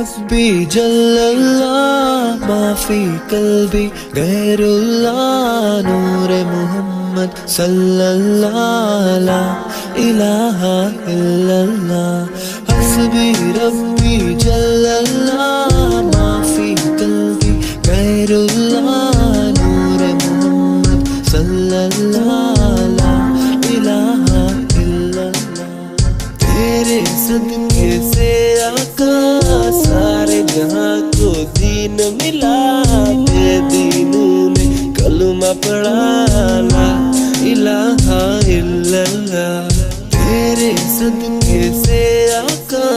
ربی جل اللہ ما فی قلبی غیر اللہ نور محمد صلی اللہ لا الہ الا اللہ حسبی ربی جل اللہ ما فی قلبی غیر اللہ نور محمد صلی اللہ لا الہ الا اللہ تیرے صدقے سے آقا سارے جہاں کو دین ملا بے دینوں نے کلمہ پڑھا لا الہ الا اللہ تیرے صدقے سے آقا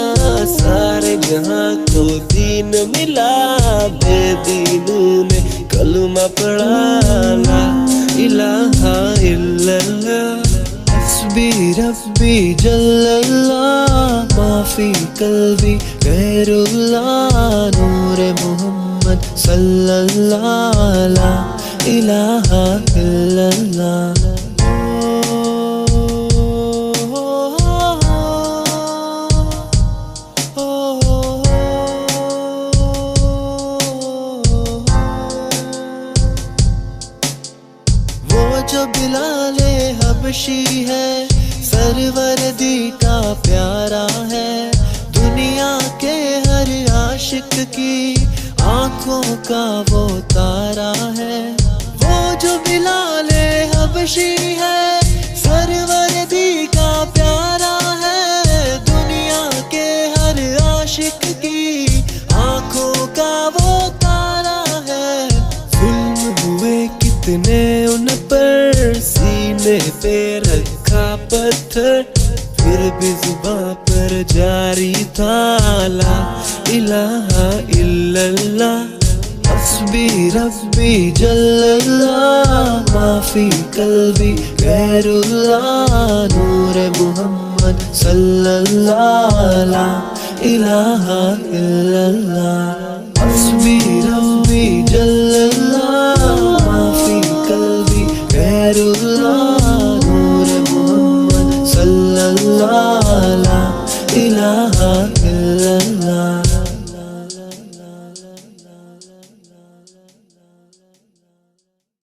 سارے جہاں کو دین ملا بے دینوں نے کلمہ پڑھا لا الہ الا اللہ حسبی ربی جل اللہ ما فی قلبی غیر اللہ نور محمد صلی اللہ لا الہ الا اللہ وہ جو بلال حبشی ہے سروردی کا پیارا ہے دنیا کے ہر عاشق کی آنکھوں کا وہ تارا ہے وہ جو بلال حبشی ہے سروردی کا پیارا ہے دنیا کے ہر عاشق کی آنکھوں کا وہ تارا ہے ظلم ہوئے کتنے ان پر سینے پہ رکھا پتھر پھر بھی زباں پر جاری تھا لا الہ الا اللہ حسبی ربی جل اللہ ما فی قلبی غیر اللہ نور محمد صلی اللہ لا الہ الا اللہ